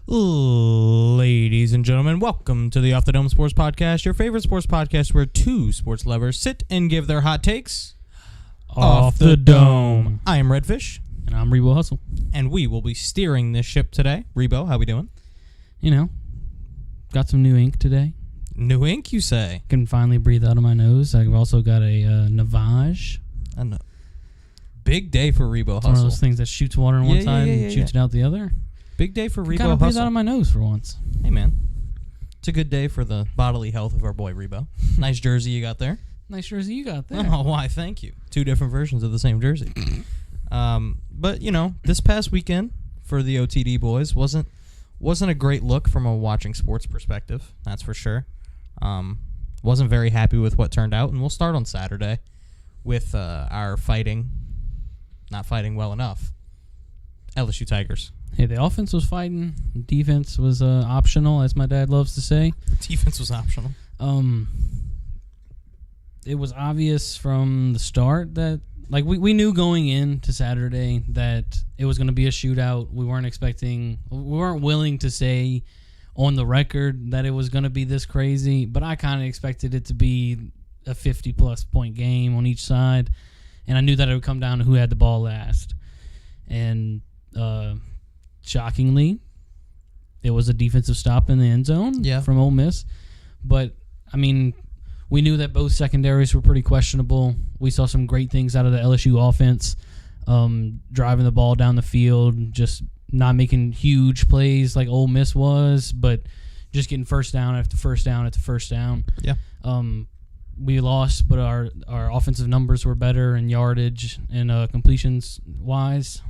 Ladies and gentlemen, welcome to the Off the Dome Sports Podcast, your favorite sports podcast where two sports lovers sit and give their hot takes off the dome. I am Redfish. And I'm Rebo Hustle. And we will be steering this ship today. Rebo, how we doing? You know, got some new ink today. New ink, you say? Can finally breathe out of my nose. I've also got a Navage. I know. Big day for Rebo Hustle. It's one of those things that shoots water on one side and shoots it out the other. Big day for Rebo Hustle. Hustle. Breathe out of my nose for once. Hey, man. It's a good day for the bodily health of our boy Rebo. Nice jersey you got there. Nice jersey you got there. Oh, why? Thank you. Two different versions of the same jersey. But, you know, this past weekend for the OTD boys wasn't a great look from a watching sports perspective, that's for sure. Wasn't very happy with what turned out, and we'll start on Saturday with our not fighting well enough, LSU Tigers. Hey, the offense was fighting. Defense was optional, as my dad loves to say. Defense was optional. It was obvious from the start that, like, we knew going into Saturday that it was going to be a shootout. We weren't willing to say on the record that it was going to be this crazy, but I kind of expected it to be a 50-plus point game on each side, and I knew that it would come down to who had the ball last. And shockingly, it was a defensive stop in the end zone from Ole Miss. But, I mean, we knew that both secondaries were pretty questionable. We saw some great things out of the LSU offense, driving the ball down the field, just not making huge plays like Ole Miss was, but just getting first down after first down after first down. Yeah. We lost, but our offensive numbers were better in yardage and completions wise.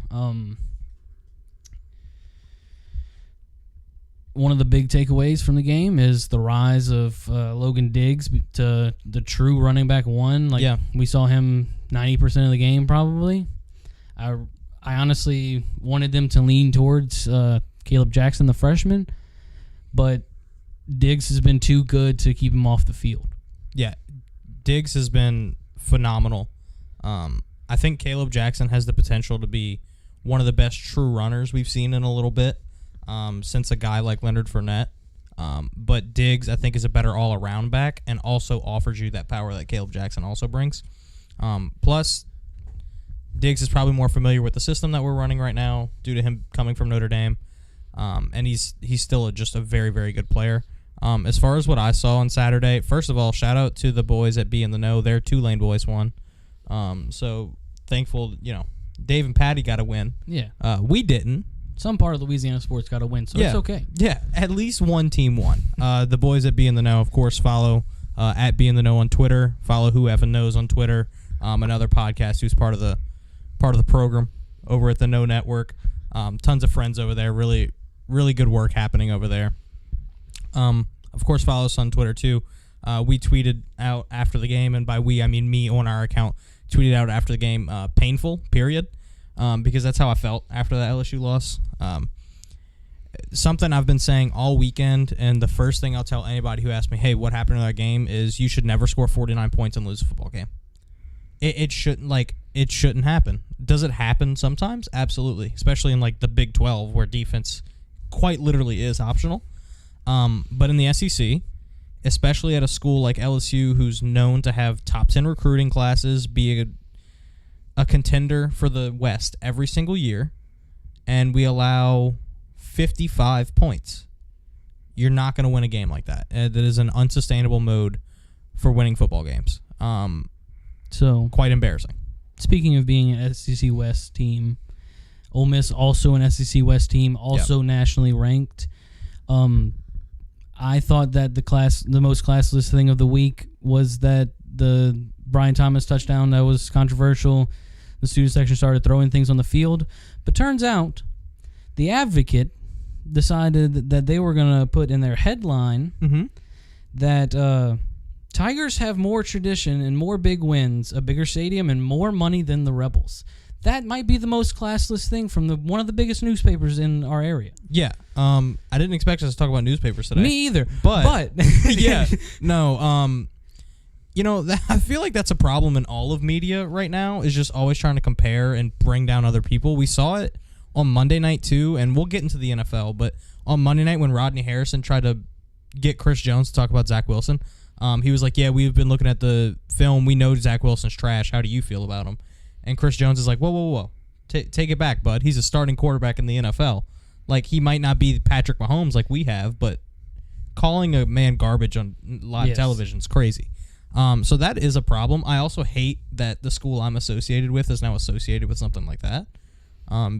One of the big takeaways from the game is the rise of Logan Diggs to the true running back one. We saw him 90% of the game probably. I honestly wanted them to lean towards Caleb Jackson, the freshman, but Diggs has been too good to keep him off the field. Yeah, Diggs has been phenomenal. I think Caleb Jackson has the potential to be one of the best true runners we've seen in a little bit since a guy like Leonard Fournette. But Diggs, I think, is a better all-around back and also offers you that power that Caleb Jackson also brings. Plus, Diggs is probably more familiar with the system that we're running right now due to him coming from Notre Dame. And he's still just a very, very good player. As far as what I saw on Saturday, first of all, shout out to the boys at Be in the Know. Their Tulane boys won. So thankful, Dave and Patty got a win. Yeah. We didn't. Some part of Louisiana sports got a win, so it's okay. Yeah, at least one team won. The boys at Be in the Know, of course, follow at Be in the Know on Twitter. Follow Who Effin' Knows on Twitter. Another podcast who's part of the program over at the Know Network. Tons of friends over there. Really, really good work happening over there. Of course, follow us on Twitter, too. We tweeted out after the game, and by we, I mean me on our account, tweeted out after the game, painful, period, because that's how I felt after the LSU loss. Something I've been saying all weekend, and the first thing I'll tell anybody who asks me, hey, what happened in that game, is you should never score 49 points and lose a football game. It shouldn't happen. Does it happen sometimes? Absolutely, especially in the Big 12 where defense quite literally is optional. But in the SEC, especially at a school like LSU, who's known to have top 10 recruiting classes, be a contender for the West every single year, and we allow 55 points, you're not going to win a game like that. That is an unsustainable mode for winning football games. So quite embarrassing. Speaking of being an SEC West team, Ole Miss also an SEC West team, also nationally ranked. I thought that the most classless thing of the week was that the Brian Thomas touchdown that was controversial. The student section started throwing things on the field, but turns out the Advocate decided that they were going to put in their headline that Tigers have more tradition and more big wins, a bigger stadium, and more money than the Rebels. That might be the most classless thing from one of the biggest newspapers in our area. Yeah. I didn't expect us to talk about newspapers today. Me either. But yeah. No. I feel like that's a problem in all of media right now, is just always trying to compare and bring down other people. We saw it on Monday night too, and we'll get into the NFL, but on Monday night when Rodney Harrison tried to get Chris Jones to talk about Zach Wilson, he was like, yeah, we've been looking at the film. We know Zach Wilson's trash. How do you feel about him? And Chris Jones is like, whoa. Take it back, bud. He's a starting quarterback in the NFL. Like, he might not be Patrick Mahomes like we have, but calling a man garbage on live television is crazy. So that is a problem. I also hate that the school I'm associated with is now associated with something like that.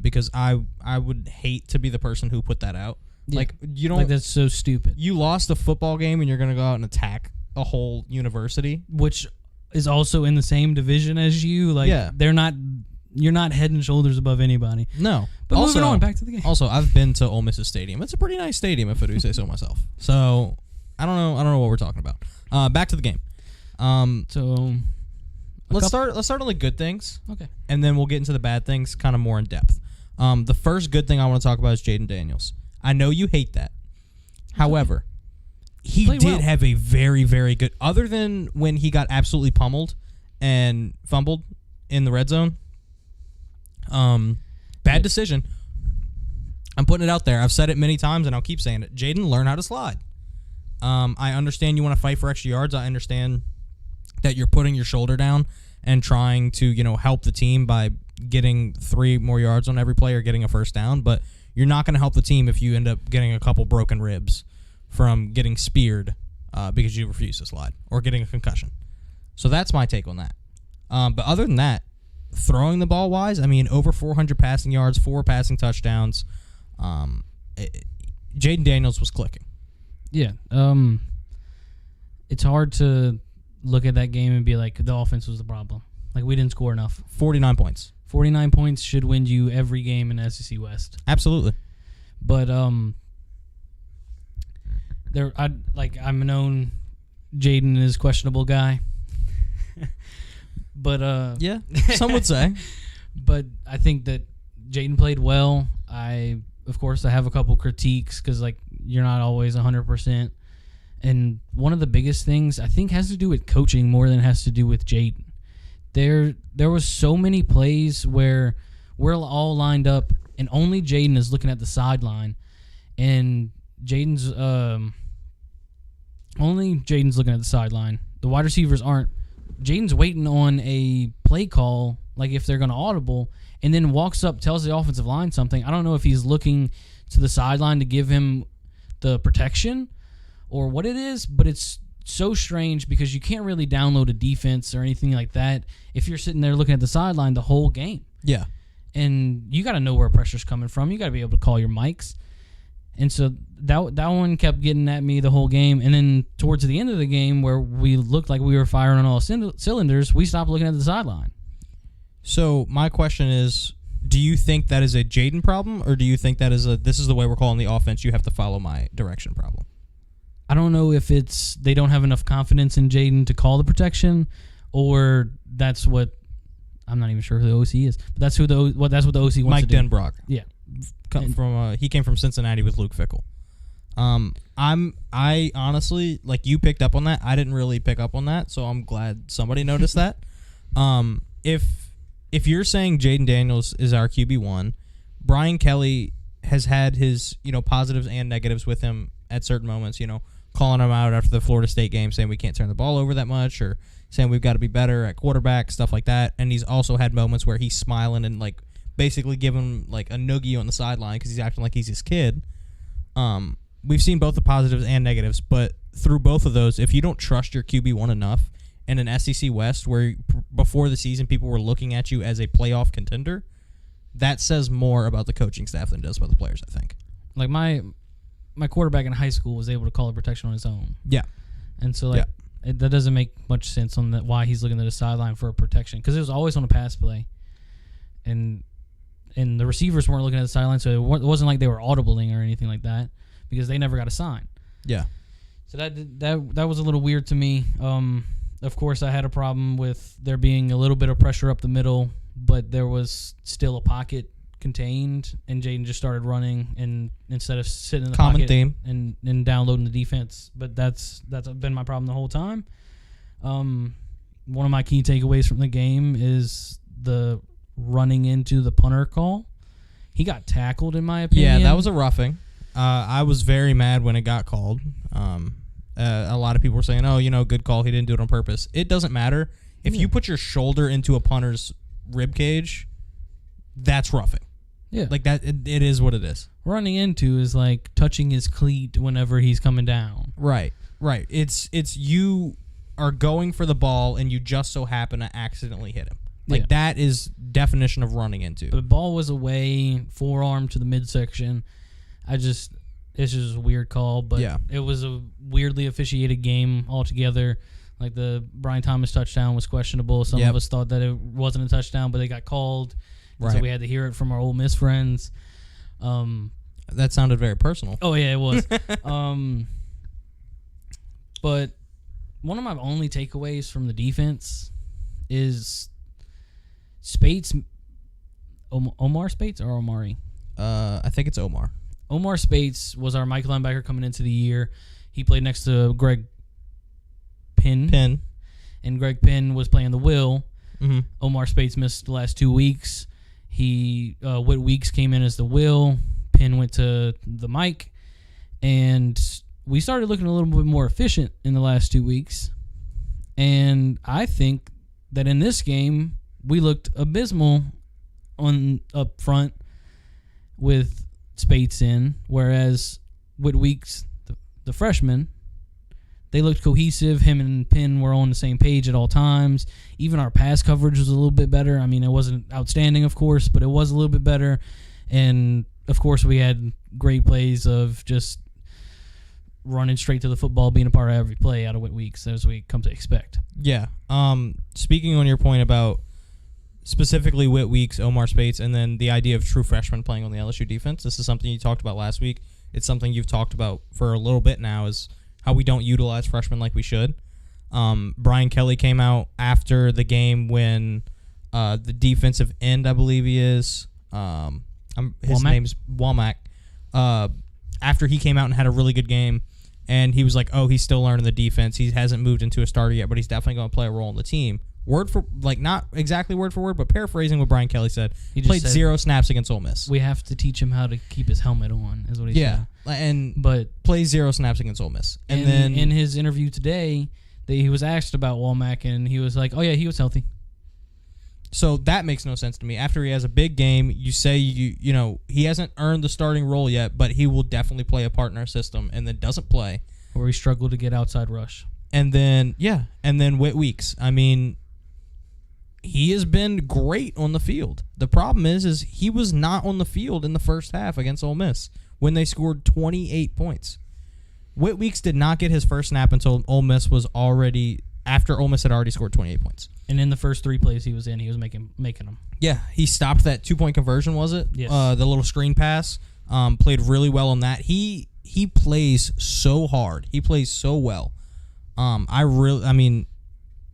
Because I would hate to be the person who put that out. Yeah. Like, you don't. Like, that's so stupid. You lost a football game and you're going to go out and attack a whole university, which is also in the same division as you. Like, Yeah. You're not head and shoulders above anybody. No. But also, moving on, back to the game. Also, I've been to Ole Miss's stadium. It's a pretty nice stadium, if I do say so myself. So I don't know what we're talking about. Back to the game. Let's start on the good things. Okay. And then we'll get into the bad things kind of more in depth. The first good thing I want to talk about is Jaden Daniels. I know you hate that. However, he Played did well. have a very, very good, other than when he got absolutely pummeled and fumbled in the red zone. Bad decision. I'm putting it out there. I've said it many times and I'll keep saying it. Jaden, learn how to slide. I understand you want to fight for extra yards. I understand that you're putting your shoulder down and trying to, help the team by getting 3 more yards on every play or getting a first down, but you're not going to help the team if you end up getting a couple broken ribs from getting speared because you refuse to slide or getting a concussion. So that's my take on that. But other than that, throwing the ball wise, over 400 passing yards, 4 passing touchdowns. Jaden Daniels was clicking. Yeah. It's hard to look at that game and be like, the offense was the problem. Like, we didn't score enough. 49 points. 49 points should win you every game in the SEC West. Absolutely. But I'm known Jaden is questionable guy. But yeah, some would say. But I think that Jaden played well. Of course, I have a couple critiques because you're not always 100%. And one of the biggest things I think has to do with coaching more than it has to do with Jaden. There was so many plays where we're all lined up and only Jaden is looking at the sideline, and Jaden's looking at the sideline. The wide receivers aren't. Jaden's waiting on a play call, like if they're going to audible, and then walks up, tells the offensive line something. I don't know if he's looking to the sideline to give him the protection or what it is, but it's so strange because you can't really download a defense or anything like that if you're sitting there looking at the sideline the whole game. Yeah. And you got to know where pressure's coming from. You got to be able to call your mics. And so that one kept getting at me the whole game. And then towards the end of the game, where we looked like we were firing on all cylinders, we stopped looking at the sideline. So my question is, do you think that is a Jaden problem, or do you think that is this is the way we're calling the offense, you have to follow my direction problem? I don't know if it's they don't have enough confidence in Jaden to call the protection, or that's what I'm not even sure who the OC is. But that's what the OC wants Mike to do. Denbrock. Yeah. He came from Cincinnati with Luke Fickell. I honestly, like, you picked up on that. I didn't really pick up on that, so I'm glad somebody noticed that. If you're saying Jaden Daniels is our QB1, Brian Kelly has had his, positives and negatives with him at certain moments, calling him out after the Florida State game, saying we can't turn the ball over that much, or saying we've got to be better at quarterback, stuff like that. And he's also had moments where he's smiling and, basically giving a noogie on the sideline because he's acting like he's his kid. We've seen both the positives and negatives, but through both of those, if you don't trust your QB1 enough in an SEC West where before the season people were looking at you as a playoff contender, that says more about the coaching staff than it does about the players, I think. Like my quarterback in high school was able to call a protection on his own. Yeah. And so that doesn't make much sense on why he's looking at the sideline for a protection, because it was always on a pass play. And the receivers weren't looking at the sideline, so it wasn't like they were audibling or anything like that, because they never got a sign. Yeah. So that was a little weird to me. Of course, I had a problem with there being a little bit of pressure up the middle, but there was still a pocket contained, and Jaden just started running, and instead of sitting in the pocket theme. and downloading the defense. But that's been my problem the whole time. One of my key takeaways from the game is the running into the punter call. He got tackled, in my opinion. Yeah, that was a roughing. I was very mad when it got called. A lot of people were saying, "Oh, good call. He didn't do it on purpose." It doesn't matter if you put your shoulder into a punter's rib cage. That's roughing. Yeah, Like that. It is what it is. running into is like touching his cleat whenever he's coming down. Right. It's you are going for the ball and you just so happen to accidentally hit him. Like that is definition of running into. The ball was away, forearm to the midsection. It's just a weird call, but it was a weirdly officiated game altogether. Like the Brian Thomas touchdown was questionable. Some of us thought that it wasn't a touchdown, but they got called. Right. So we had to hear it from our Ole Miss friends. That sounded very personal. Oh, yeah, it was. But one of my only takeaways from the defense is Spates. Omar Spates or Omari? I think it's Omar. Omar Spates was our Mike linebacker coming into the year. He played next to Greg Penn. And Greg Penn was playing the will. Mm-hmm. Omar Spates missed the last 2 weeks. Whit Weeks came in as the will. Penn went to the Mike. And we started looking a little bit more efficient in the last 2 weeks. And I think that in this game, we looked abysmal up front with Spates in, whereas Whit Weeks, the freshman, they looked cohesive. Him and Penn were on the same page at all times. Even our pass coverage was a little bit better. I mean, it wasn't outstanding, of course, but it was a little bit better. And, of course, we had great plays of just running straight to the football, being a part of every play out of Whit Weeks, as we come to expect. Yeah. Speaking on your point about specifically Whit Weeks, Omar Spates, and then the idea of true freshmen playing on the LSU defense, this is something you talked about last week. It's something you've talked about for a little bit now, is how we don't utilize freshmen like we should. Brian Kelly came out after the game when the defensive end, I believe he is, his name's Womack. After he came out and had a really good game, and he was like, "Oh, he's still learning the defense. He hasn't moved into a starter yet, but he's definitely going to play a role in the team." Word for, like, not exactly word for word, but paraphrasing what Brian Kelly said. He played 0 snaps against Ole Miss. We have to teach him how to keep his helmet on, is what he said. But plays 0 snaps against Ole Miss. And then in his interview today, he was asked about Womack, and he was like, "Oh yeah, he was healthy." So that makes no sense to me. After he has a big game, you say he hasn't earned the starting role yet, but he will definitely play a part in our system, and then doesn't play, or he struggled to get outside rush. And then Whit Weeks. I mean, he has been great on the field. The problem is he was not on the field in the first half against Ole Miss when they scored 28 points. Whit Weeks did not get his first snap until Ole Miss after Ole Miss had already scored 28 points. And in the first 3 plays he was in, he was making them. Yeah, he stopped that 2-point conversion, was it? Yes. The little screen pass. Played really well on that. He plays so hard. He plays so well.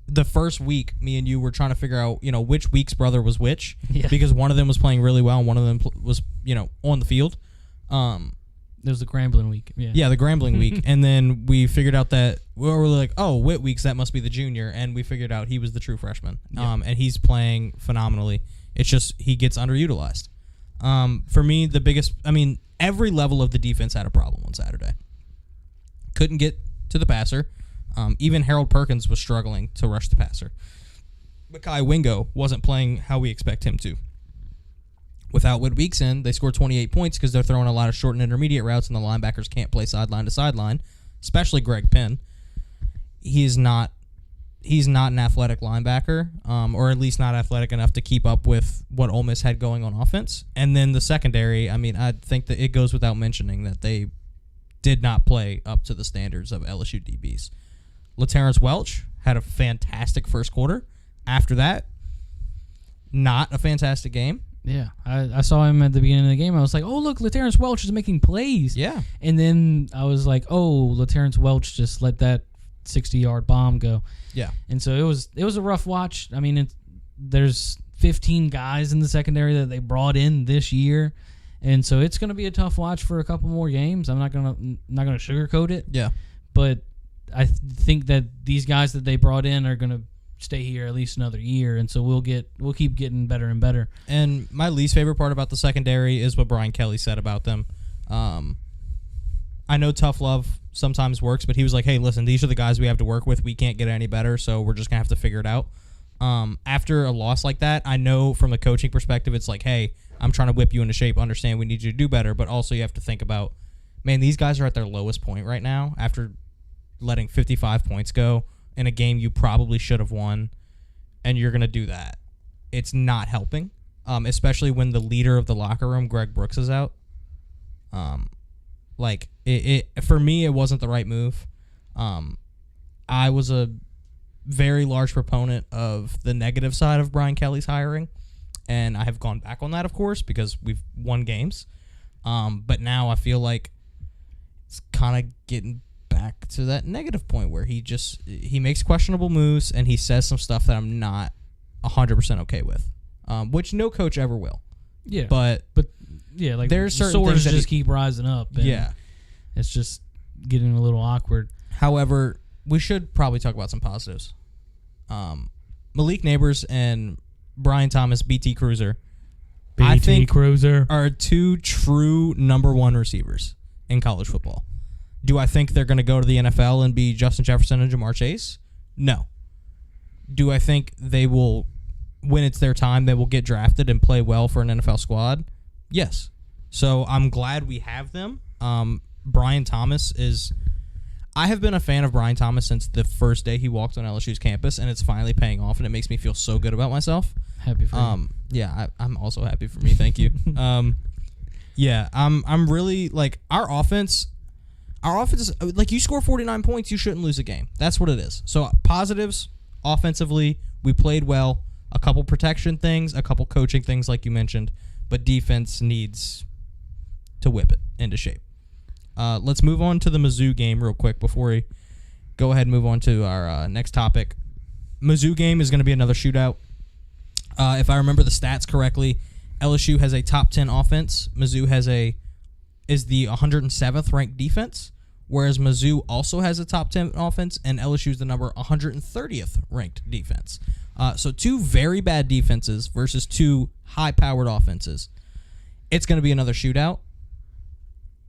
The first week, me and you were trying to figure out, which Weeks brother was which, because one of them was playing really well and one of them was, on the field. It was the Grambling week. Yeah, the Grambling week. And then we figured out that we were like, oh, Whit Weeks, that must be the junior. And we figured out he was the true freshman. And he's playing phenomenally. It's just he gets underutilized. For me, every level of the defense had a problem on Saturday. Couldn't get to the passer. Even Harold Perkins was struggling to rush the passer. Mekhi Wingo wasn't playing how we expect him to. Without Whit Weeks in, they scored 28 points because they're throwing a lot of short and intermediate routes, and the linebackers can't play sideline to sideline, especially Greg Penn. He's not an athletic linebacker, or at least not athletic enough to keep up with what Ole Miss had going on offense. And then the secondary, I think that it goes without mentioning that they did not play up to the standards of LSU DBs. LaTerrence Welch had a fantastic first quarter. After that, not a fantastic game. Yeah, I saw him at the beginning of the game. I was like, oh, look, LaTerrence Welch is making plays. Yeah. And then I was like, oh, LaTerrence Welch just let that 60-yard bomb go. Yeah. And so it was a rough watch. I mean, there's 15 guys in the secondary that they brought in this year. And so it's going to be a tough watch for a couple more games. I'm not going to sugarcoat it. Yeah. But I think that these guys that they brought in are going to stay here at least another year, and so we'll keep getting better and better. And my least favorite part about the secondary is what Brian Kelly said about them. I know tough love sometimes works, but he was like, hey, listen, these are the guys we have to work with. We can't get any better, so we're just going to have to figure it out. After a loss like that, I know from a coaching perspective, it's like, hey, I'm trying to whip you into shape, understand we need you to do better, but also you have to think about, man, these guys are at their lowest point right now after letting 55 points go in a game you probably should have won, and you're going to do that. It's not helping, especially when the leader of the locker room, Greg Brooks, is out. For me, it wasn't the right move. I was a very large proponent of the negative side of Brian Kelly's hiring, and I have gone back on that, of course, because we've won games. But now I feel like it's kind of getting back to that negative point where he makes questionable moves and he says some stuff that I'm not 100% okay with, which no coach ever will. Yeah, but yeah, like there's certain swords things that just keep rising up. And yeah, it's just getting a little awkward. However, we should probably talk about some positives. Malik Neighbors and Brian Thomas, BT Cruiser, I think Cruiser are two true number one receivers in college football. Do I think they're going to go to the NFL and be Justin Jefferson and Jamar Chase? No. Do I think they will, when it's their time, they will get drafted and play well for an NFL squad? Yes. So I'm glad we have them. Brian Thomas is... I have been a fan of Brian Thomas since the first day he walked on LSU's campus, and it's finally paying off, and it makes me feel so good about myself. Happy for you. Yeah, I'm also happy for me. Thank you. Yeah, I'm really, like, our offense is, like, you score 49 points, you shouldn't lose a game. That's what it is. So positives, offensively, we played well. A couple protection things, a couple coaching things, like you mentioned, but defense needs to whip it into shape. Let's move on to the Mizzou game real quick before we go ahead and move on to our next topic. Mizzou game is going to be another shootout. If I remember the stats correctly, LSU has a top 10 offense. Mizzou is the 107th ranked defense, whereas Mizzou also has a top 10 offense, and LSU is the number 130th ranked defense. So two very bad defenses versus two high-powered offenses. It's going to be another shootout.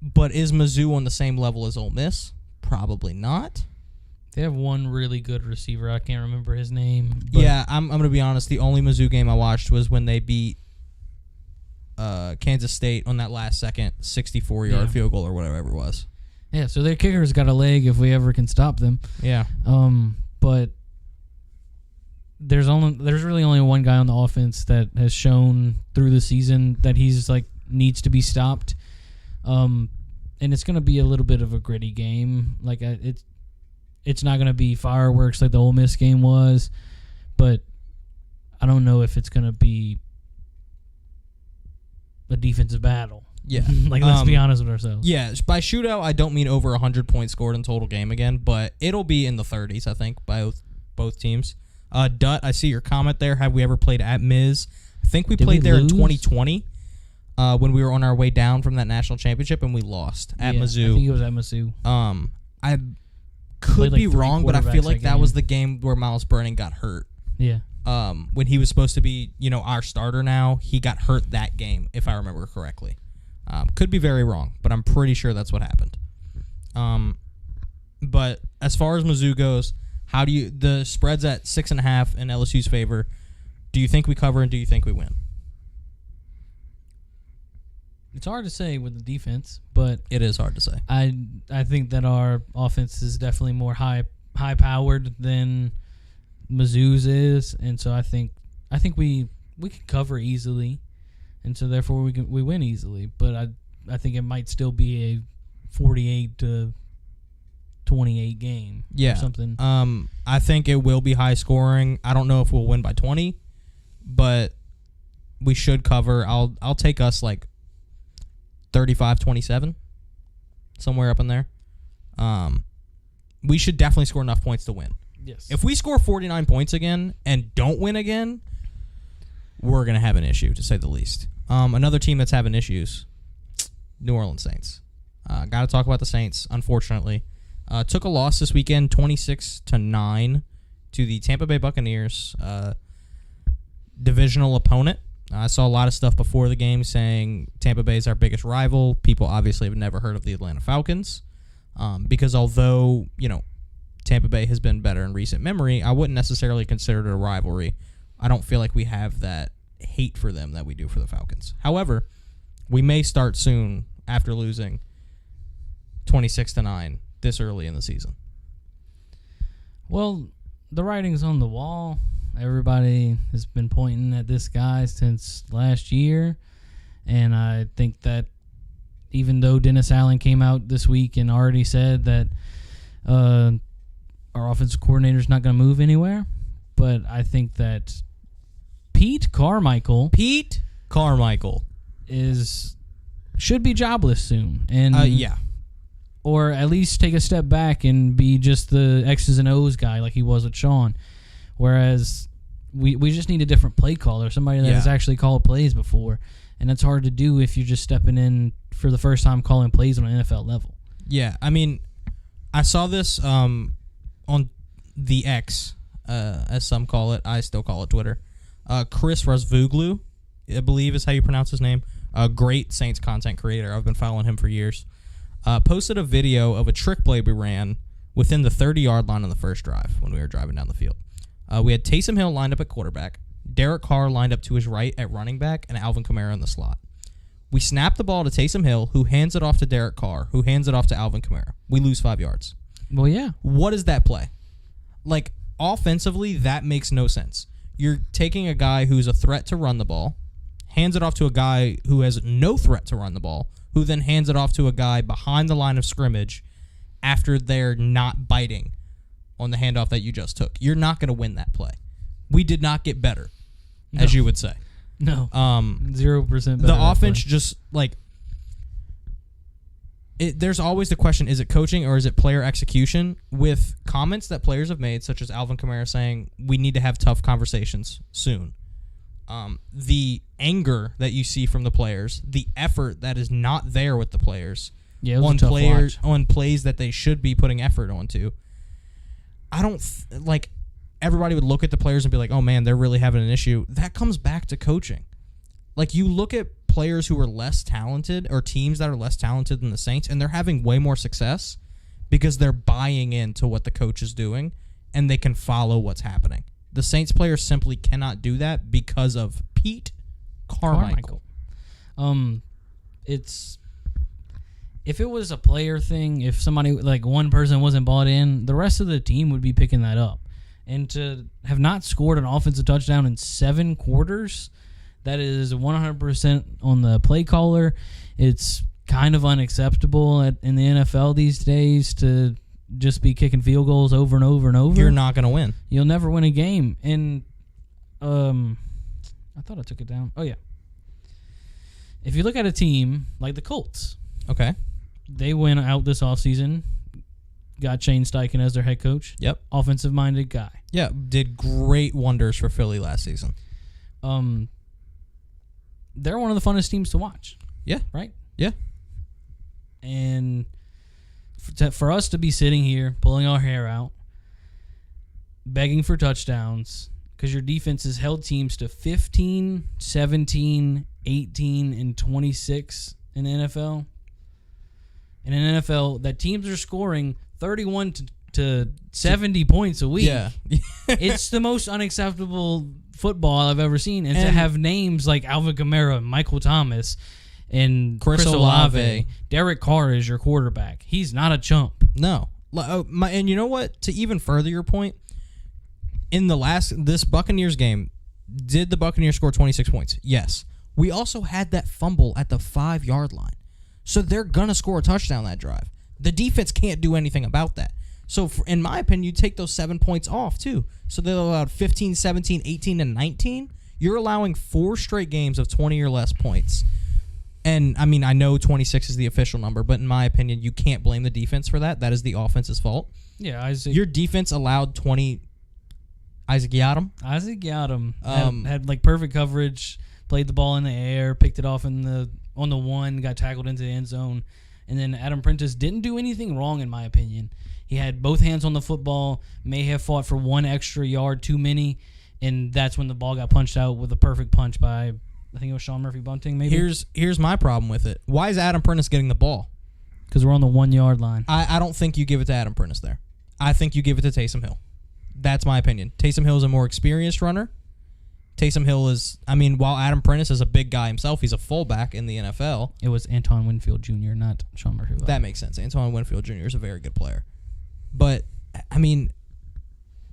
But is Mizzou on the same level as Ole Miss? Probably not. They have one really good receiver. I can't remember his name. But Yeah, I'm going to be honest. The only Mizzou game I watched was when they beat Kansas State on that last second 64-yard field goal or whatever it was. Yeah, so their kicker's got a leg if we ever can stop them. Yeah. But there's really only one guy on the offense that has shown through the season that he's like needs to be stopped. And it's going to be a little bit of a gritty game. Like it's not going to be fireworks like the Ole Miss game was, but I don't know if it's going to be a defensive battle. Yeah. Like, let's be honest with ourselves. Yeah, by shootout, I don't mean over 100 points scored in total game again, but it'll be in the 30s, I think, by both teams. Dutt, I see your comment there. Have we ever played at Miz? I think we played there in 2020. When we were on our way down from that national championship and we lost at Mizzou. I think it was at Mizzou. I could be wrong, but I feel like that was the game where Miles Brennan got hurt. Yeah. When he was supposed to be, our starter now, he got hurt that game, if I remember correctly. Could be very wrong, but I'm pretty sure that's what happened. But as far as Mizzou goes, the spread's at 6.5 in LSU's favor. Do you think we cover and do you think we win? It's hard to say with the defense, but it is hard to say. I think that our offense is definitely more high powered than Mizzou's is, and so I think we can cover easily, and so therefore we win easily. But I think it might still be a 48-28 game. Yeah, or something. I think it will be high scoring. I don't know if we'll win by 20, but we should cover. I'll take us like 35-27, somewhere up in there. We should definitely score enough points to win. Yes. If we score 49 points again and don't win again, we're going to have an issue, to say the least. Another team that's having issues, New Orleans Saints. Got to talk about the Saints, unfortunately. Took a loss this weekend, 26-9 to the Tampa Bay Buccaneers, divisional opponent. I saw a lot of stuff before the game saying Tampa Bay is our biggest rival. People obviously have never heard of the Atlanta Falcons because although, Tampa Bay has been better in recent memory, I wouldn't necessarily consider it a rivalry. I don't feel like we have that hate for them that we do for the Falcons. However, we may start soon after losing 26-9 this early in the season. Well, the writing's on the wall. Everybody has been pointing at this guy since last year. And I think that even though Dennis Allen came out this week and already said that our offensive coordinator is not going to move anywhere, but I think that Pete Carmichael should be jobless soon. And yeah. Or at least take a step back and be just the X's and O's guy like he was with Sean. Whereas we just need a different play caller, somebody that has actually called plays before. And that's hard to do if you're just stepping in for the first time calling plays on an NFL level. Yeah, I mean, I saw this on the X, as some call it. I still call it Twitter. Chris Razvuglu, I believe is how you pronounce his name. A great Saints content creator. I've been following him for years. Posted a video of a trick play we ran within the 30-yard line on the first drive when we were driving down the field. We had Taysom Hill lined up at quarterback, Derek Carr lined up to his right at running back, and Alvin Kamara in the slot. We snap the ball to Taysom Hill, who hands it off to Derek Carr, who hands it off to Alvin Kamara. We lose 5 yards. Well, yeah. What is that play? Like, offensively, that makes no sense. You're taking a guy who's a threat to run the ball, hands it off to a guy who has no threat to run the ball, who then hands it off to a guy behind the line of scrimmage after they're not biting on the handoff that you just took. You're not going to win that play. We did not get better, as you would say. No. 0% better. The offense just, there's always the question, is it coaching or is it player execution? With comments that players have made, such as Alvin Kamara saying, we need to have tough conversations soon. The anger that you see from the players, the effort that is not there with the players on plays that they should be putting effort onto. I don't everybody would look at the players and be like, oh man, they're really having an issue. That comes back to coaching. Like, you look at players who are less talented or teams that are less talented than the Saints, and they're having way more success because they're buying into what the coach is doing and they can follow what's happening. The Saints players simply cannot do that because of Pete Carmichael. If it was a player thing, if somebody, one person wasn't bought in, the rest of the team would be picking that up. And to have not scored an offensive touchdown in 7 quarters, that is 100% on the play caller. It's kind of unacceptable in the NFL these days to just be kicking field goals over and over and over. You're not going to win. You'll never win a game. And I thought I took it down. Oh, yeah. If you look at a team like the Colts. Okay. They went out this offseason, got Shane Steichen as their head coach. Yep. Offensive-minded guy. Yeah, did great wonders for Philly last season. They're one of the funnest teams to watch. Yeah. Right? Yeah. And for us to be sitting here, pulling our hair out, begging for touchdowns, because your defense has held teams to 15, 17, 18, and 26 in the NFL. In an NFL that teams are scoring 31 to 70 points a week. Yeah. It's the most unacceptable football I've ever seen. And to have names like Alvin Kamara, Michael Thomas, and Chris Olave, Derek Carr is your quarterback. He's not a chump. No. And you know what? To even further your point, in this Buccaneers game, did the Buccaneers score 26 points? Yes. We also had that fumble at the 5-yard line. So they're going to score a touchdown that drive. The defense can't do anything about that. So in my opinion, you take those 7 points off too. So they allowed 15, 17, 18, and 19. You're allowing 4 straight games of 20 or less points. And, I mean, I know 26 is the official number, but in my opinion, you can't blame the defense for that. That is the offense's fault. Yeah, your defense allowed 20. Isaac Yiadom? Isaac Yiadom had perfect coverage, played the ball in the air, picked it off on the one, got tackled into the end zone. And then Adam Prentice didn't do anything wrong, in my opinion. He had both hands on the football, may have fought for one extra yard too many, and that's when the ball got punched out with a perfect punch by, I think it was Sean Murphy Bunting, maybe? Here's my problem with it. Why is Adam Prentice getting the ball? Because we're on the 1 yard line. I don't think you give it to Adam Prentice there. I think you give it to Taysom Hill. That's my opinion. Taysom Hill is a more experienced runner. Taysom Hill is, while Adam Prentice is a big guy himself, he's a fullback in the NFL. It was Antoine Winfield Jr., not Sean Murphy. That makes sense. Antoine Winfield Jr. is a very good player. But,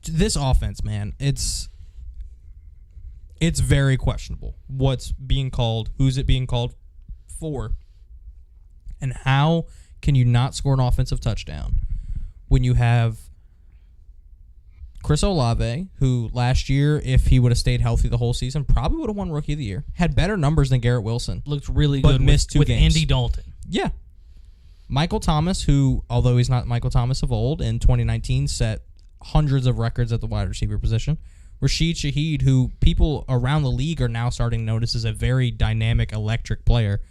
this offense, man, it's very questionable. What's being called, who's it being called for, and how can you not score an offensive touchdown when you have Chris Olave, who last year, if he would have stayed healthy the whole season, probably would have won Rookie of the Year. Had better numbers than Garrett Wilson. Looked really but good missed with two games. Andy Dalton. Yeah. Michael Thomas, who, although he's not Michael Thomas of old, in 2019 set hundreds of records at the wide receiver position. Rashid Shaheed, who people around the league are now starting to notice is a very dynamic, electric player.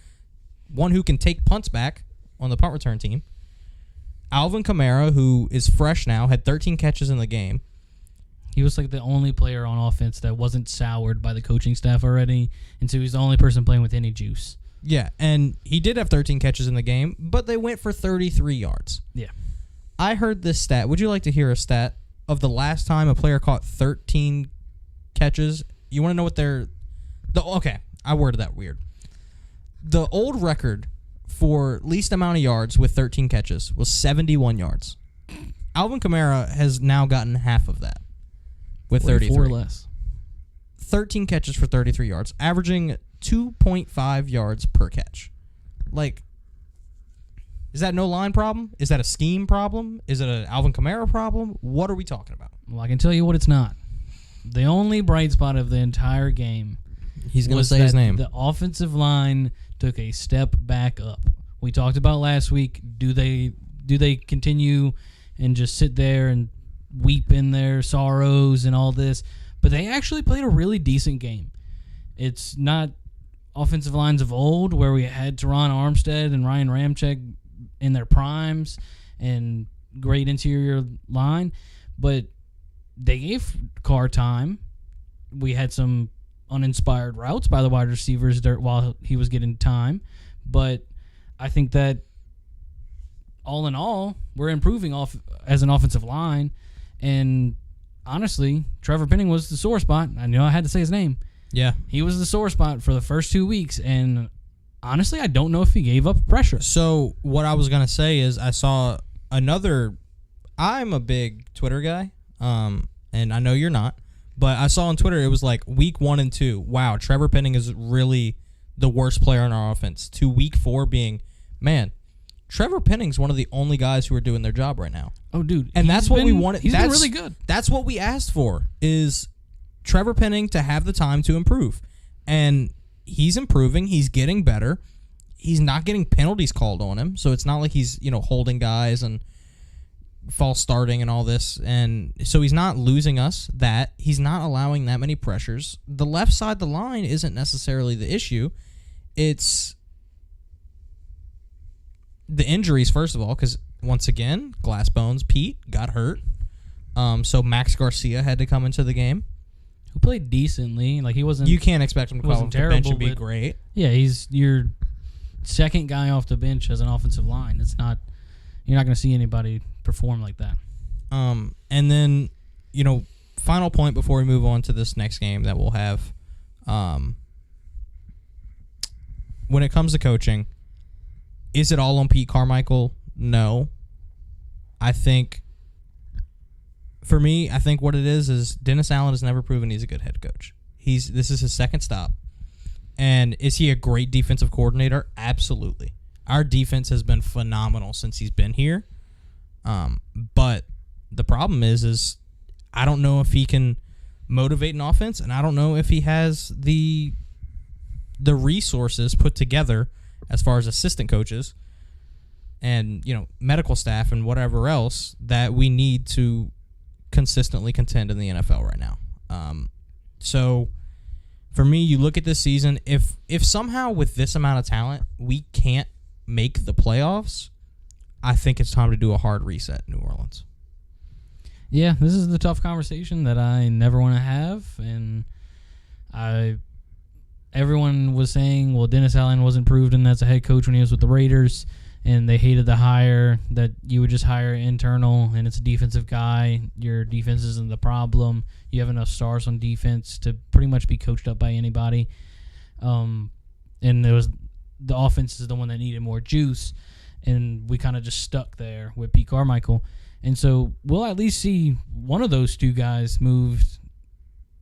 One who can take punts back on the punt return team. Alvin Kamara, who is fresh now, had 13 catches in the game. He was like the only player on offense that wasn't soured by the coaching staff already, and so he's the only person playing with any juice. Yeah, and he did have 13 catches in the game, but they went for 33 yards. Yeah. I heard this stat. Would you like to hear a stat of the last time a player caught 13 catches? You want to know what okay, I worded that weird. The old record for least amount of yards with 13 catches was 71 yards. Alvin Kamara has now gotten half of that with 33. 4 less. 13 catches for 33 yards, averaging 2.5 yards per catch. Like, is that no line problem? Is that a scheme problem? Is it an Alvin Kamara problem? What are we talking about? Well, I can tell you what it's not. The only bright spot of the entire game He's going to was say his that name. the offensive line took a step back up. We talked about last week. Do they continue and just sit there and weep in their sorrows and all this? But they actually played a really decent game. It's not offensive lines of old where we had Teron Armstead and Ryan Ramczyk in their primes and great interior line, but they gave Carr time. We had some uninspired routes by the wide receivers while he was getting time, but I think that all in all, we're improving off as an offensive line, and honestly, Trevor Penning was the sore spot. I know I had to say his name. Yeah. He was the sore spot for the first 2 weeks, and honestly, I don't know if he gave up pressure. So what I was going to say is I saw another – I'm a big Twitter guy, and I know you're not, but I saw on Twitter it was like week 1 and 2. Wow, Trevor Penning is really the worst player on our offense. To week 4 being, man, Trevor Penning's one of the only guys who are doing their job right now. Oh, dude. And that's what we wanted. He's been really good. That's what we asked for, is Trevor Penning to have the time to improve. And he's improving. He's getting better. He's not getting penalties called on him, so it's not like he's, holding guys and false starting and all this. And so he's not losing us that. He's not allowing that many pressures. The left side of the line isn't necessarily the issue. It's the injuries, first of all, because once again, Glass Bones Pete got hurt. So Max Garcia had to come into the game. Who played decently. Like, he wasn't... You can't expect him to come off the bench and be great. Yeah, he's your second guy off the bench as an offensive line. It's not... You're not going to see anybody perform like that. And then, final point before we move on to this next game that we'll have. When it comes to coaching, is it all on Pete Carmichael? No. For me, I think what it is Dennis Allen has never proven he's a good head coach. This is his second stop. And is he a great defensive coordinator? Absolutely. Our defense has been phenomenal since he's been here. But the problem is I don't know if he can motivate an offense, and I don't know if he has the resources put together as far as assistant coaches and, medical staff and whatever else that we need to consistently contend in the NFL right now. So for me, you look at this season, if somehow with this amount of talent we can't make the playoffs, I think it's time to do a hard reset in New Orleans. Yeah, this is the tough conversation that I never want to have, and everyone was saying, well, Dennis Allen wasn't proven as a head coach when he was with the Raiders, and they hated the hire, that you would just hire internal, and it's a defensive guy. Your defense isn't the problem. You have enough stars on defense to pretty much be coached up by anybody. And it was the offense is the one that needed more juice, and we kind of just stuck there with Pete Carmichael. And so we'll at least see one of those two guys moved,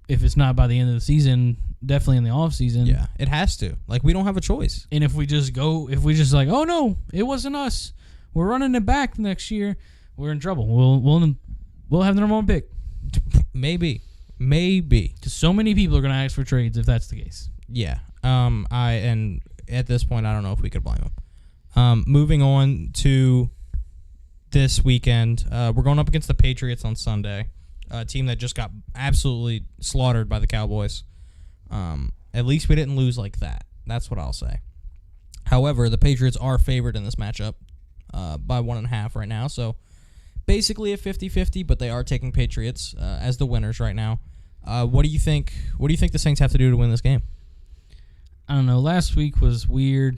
if it's not by the end of the season, definitely in the offseason. Yeah, it has to. Like, we don't have a choice. And if we just like, oh no, it wasn't us, we're running it back next year, we're in trouble. We'll have the number one pick. Maybe. Because so many people are going to ask for trades if that's the case. Yeah. And at this point, I don't know if we could blame them. Moving on to this weekend, we're going up against the Patriots on Sunday, a team that just got absolutely slaughtered by the Cowboys. At least we didn't lose like that. That's what I'll say. However, the Patriots are favored in this matchup by 1.5 right now, so basically a 50-50, but they are taking Patriots as the winners right now. What do you think? What do you think the Saints have to do to win this game? I don't know. Last week was weird.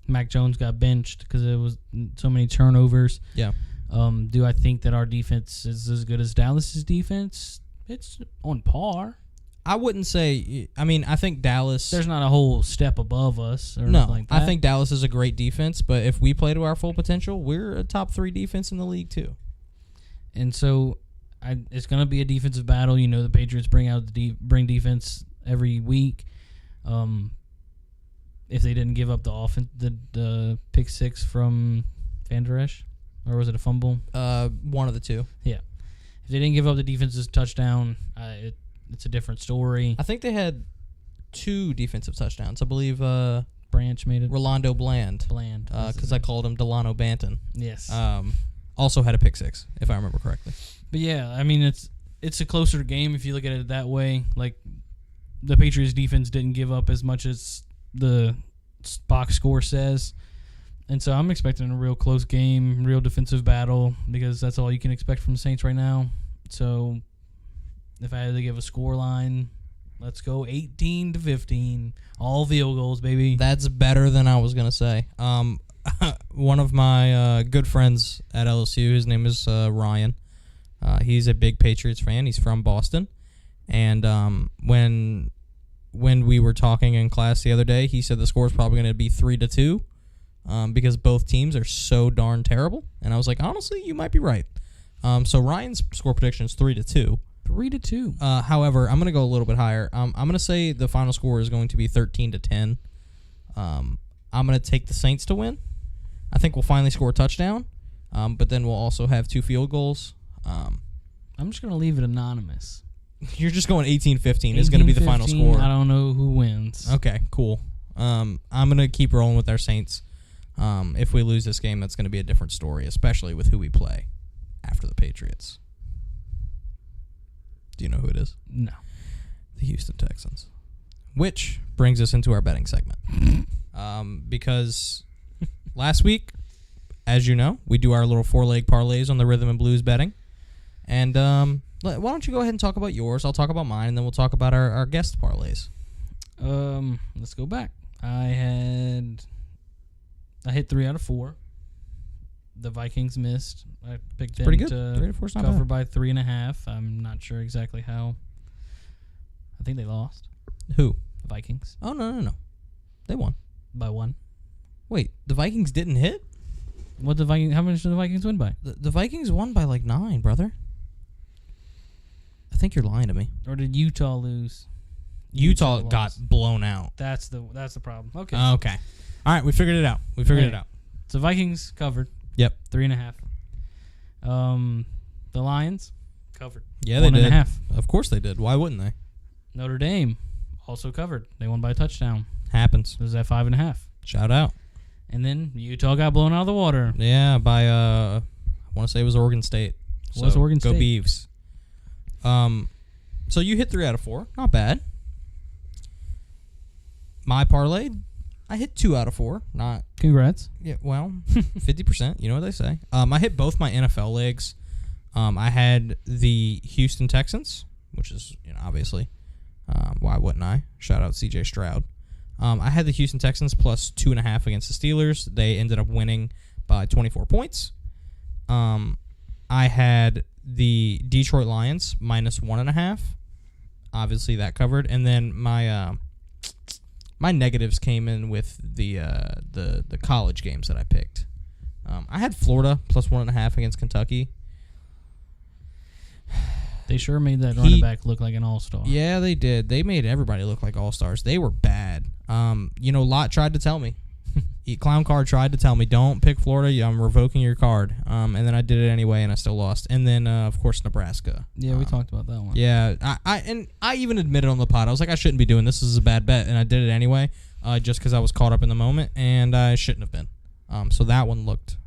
Mac Jones got benched because it was so many turnovers. Yeah. Do I think that our defense is as good as Dallas's defense? It's on par. I wouldn't say. I mean, I think Dallas. There's not a whole step above us. Or No, nothing like that. I think Dallas is a great defense, but if we play to our full potential, we're a top 3 defense in the league too. And so, it's going to be a defensive battle. You know, the Patriots bring defense every week. If they didn't give up the offense, the pick 6 from Van Der Esch, or was it a fumble? One of the two. Yeah. If they didn't give up the defense's touchdown, it's a different story. I think they had 2 defensive touchdowns. I believe Branch made it. Rolando Bland. Because I called him Delano Banton. Yes. Also had a pick 6, if I remember correctly. But yeah, I mean, it's a closer game if you look at it that way. Like, the Patriots defense didn't give up as much as the box score says. And so I'm expecting a real close game, real defensive battle, because that's all you can expect from the Saints right now. So if I had to give a score line, let's go 18-15. All field goals, baby. That's better than I was going to say. One of my good friends at LSU, his name is Ryan. He's a big Patriots fan. He's from Boston. And when we were talking in class the other day, he said the score is probably going to be 3-2 because both teams are so darn terrible. And I was like, honestly, you might be right. So Ryan's score prediction is 3-2. 3-2. However, I'm going to go a little bit higher. I'm going to say the final score is going to be 13-10. I'm going to take the Saints to win. I think we'll finally score a touchdown, but then we'll also have 2 field goals. I'm just going to leave it anonymous. You're just going 18-15 is going to be the final score. I don't know who wins. Okay, cool. I'm going to keep rolling with our Saints. If we lose this game, that's going to be a different story, especially with who we play after the Patriots. Do you know who it is? No. The Houston Texans. Which brings us into our betting segment. Because last week, as you know, we do our little 4-leg parlays on the Rhythm and Blues betting. And why don't you go ahead and talk about yours? I'll talk about mine, and then we'll talk about our guest parlays. Let's go back. I hit 3 out of 4. The Vikings missed. I picked them pretty good. to 3 out of 4 is not cover bad. by 3.5. I'm not sure exactly how. I think they lost. Who? The Vikings Oh, no. They won. by 1. Wait, the Vikings didn't hit? How much did the Vikings win by? The Vikings won by like 9, brother. I think you're lying to me. Or did Utah lose? Utah lost. got blown out. That's the problem. Okay. Okay. All right, we figured it out. Right. So Vikings covered. Yep. 3.5. The Lions covered. Yeah, they did. 1.5. Of course they did. Why wouldn't they? Notre Dame also covered. They won by a touchdown. Happens. It was at 5.5. Shout out. And then Utah got blown out of the water. Yeah, by I want to say it was Oregon State. Was Oregon Go State. Beavs. So you hit 3 out of 4. Not bad. My parlay, I hit 2 out of 4. Not Congrats. yeah. Well, 50%. You know what they say. I hit both my NFL legs. I had the Houston Texans, which is obviously why wouldn't I? Shout out C.J. Stroud. I had the Houston Texans plus 2.5 against the Steelers. They ended up winning by 24 points. I had the Detroit Lions minus 1.5. Obviously, that covered. And then my negatives came in with the college games that I picked. I had Florida plus 1.5 against Kentucky. They sure made that running back look like an all-star. Yeah, they did. They made everybody look like all-stars. They were bad. Lott tried to tell me. Clown Card tried to tell me, don't pick Florida. I'm revoking your card. And then I did it anyway, and I still lost. And then, of course, Nebraska. Yeah, we talked about that one. Yeah, I even admitted on the pod, I was like, I shouldn't be doing this. This is a bad bet, and I did it anyway, just because I was caught up in the moment, and I shouldn't have been. So that one looked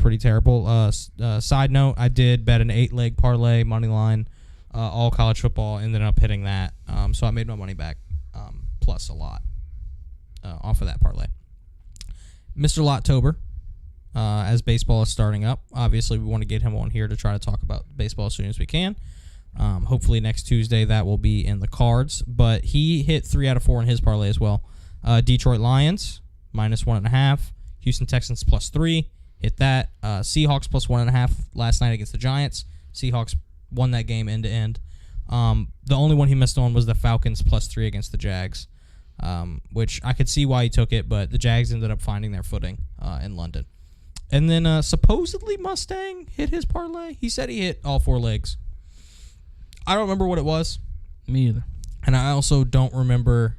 pretty terrible. Side note, I did bet an 8-leg parlay money line, all college football, ended up hitting that. So I made my money back, plus a lot, off of that parlay. Mr. Lotttober, as baseball is starting up, obviously we want to get him on here to try to talk about baseball as soon as we can. Hopefully next Tuesday that will be in the cards. But he hit 3 out of 4 in his parlay as well. Detroit Lions minus 1.5, Houston Texans plus 3, hit that. Seahawks plus 1.5 last night against the Giants. Seahawks won that game end to end. The only one he missed on was the Falcons plus 3 against the Jags. Which I could see why he took it, but the Jags ended up finding their footing in London. And then supposedly Mustang hit his parlay. He said he hit all 4 legs. I don't remember what it was. Me either. And I also don't remember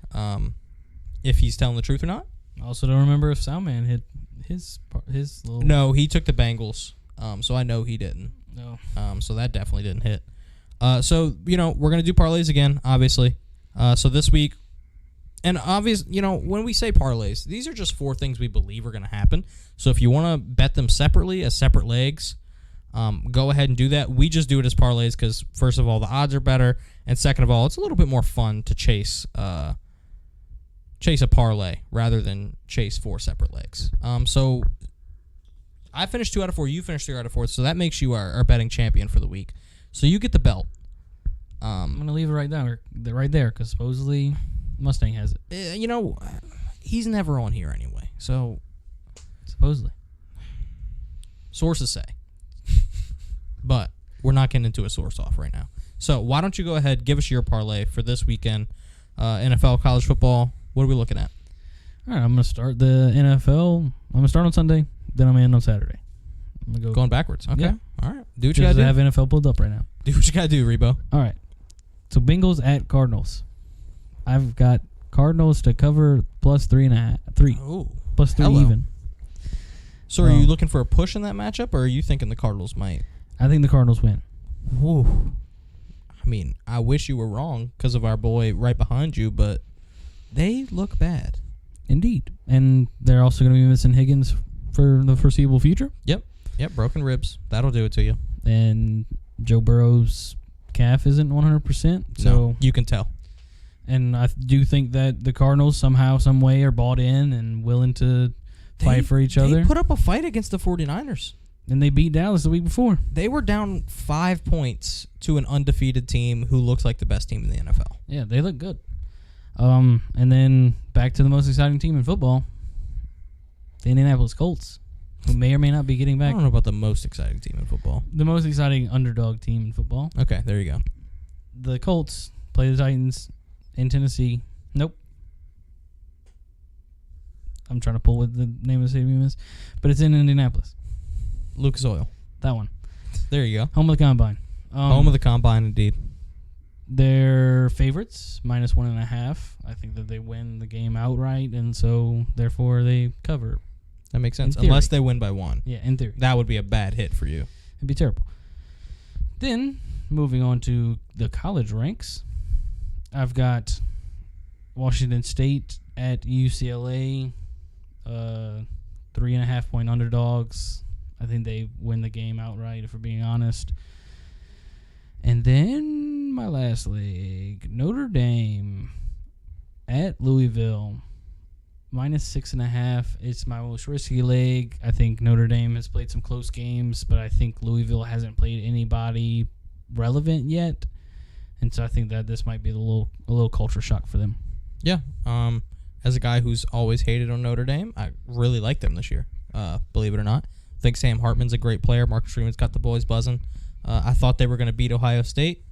if he's telling the truth or not. I also don't remember if Soundman hit his little... No, he took the Bengals, so I know he didn't. No. So that definitely didn't hit. So, we're going to do parlays again, obviously. So this week... And when we say parlays, these are just 4 things we believe are going to happen. So if you want to bet them separately as separate legs, go ahead and do that. We just do it as parlays because, first of all, the odds are better, and second of all, it's a little bit more fun to chase a parlay rather than chase 4 separate legs. So I finished 2 out of 4. You finished 3 out of 4. So that makes you our betting champion for the week. So you get the belt. I'm going to leave it right there because supposedly... Mustang has it. He's never on here anyway. So, supposedly. Sources say. But we're not getting into a source off right now. So, why don't you go ahead, give us your parlay for this weekend. NFL, college football. What are we looking at? All right, I'm going to start the NFL. I'm going to start on Sunday, then I'm going to end on Saturday. I'm going to go going backwards. Okay. Yeah. All right. Do what you got to do. I have NFL pulled up right now. Do what you got to do, Rebo. All right. So, Bengals at Cardinals. I've got Cardinals to cover plus 3.5. 3. Oh, plus 3 hello. even. So are you looking for a push in that matchup, or are you thinking the Cardinals might? I think the Cardinals win. Whoa. I mean, I wish you were wrong because of our boy right behind you, but they look bad. Indeed. And they're also going to be missing Higgins for the foreseeable future. Yep, broken ribs. That'll do it to you. And Joe Burrow's calf isn't 100%. So no, you can tell. And I do think that the Cardinals somehow, some way are bought in and willing to fight for each other. They put up a fight against the 49ers. And they beat Dallas the week before. They were down 5 points to an undefeated team who looks like the best team in the NFL. Yeah, they look good. And then back to the most exciting team in football, the Indianapolis Colts, who may or may not be getting back. I don't know about the most exciting team in football. The most exciting underdog team in football. Okay, there you go. The Colts play the Titans in Tennessee. Nope. I'm trying to pull what the name of the stadium is. But it's in Indianapolis. Lucas Oil. That one. There you go. Home of the Combine. Home of the Combine, indeed. They're favorites, minus 1.5. I think that they win the game outright, and so, therefore, they cover. That makes sense. Unless they win by 1. Yeah, in theory. That would be a bad hit for you. It'd be terrible. Then, moving on to the college ranks, I've got Washington State at UCLA, 3.5 point underdogs. I think they win the game outright, if we're being honest. And then my last leg, Notre Dame at Louisville. -6.5. It's my most risky leg. I think Notre Dame has played some close games, but I think Louisville hasn't played anybody relevant yet, and so I think that this might be a little culture shock for them. Yeah. As a guy who's always hated on Notre Dame, I really like them this year. Believe it or not, I think Sam Hartman's a great player. Marcus Freeman's got the boys buzzing. I thought they were going to beat Ohio State.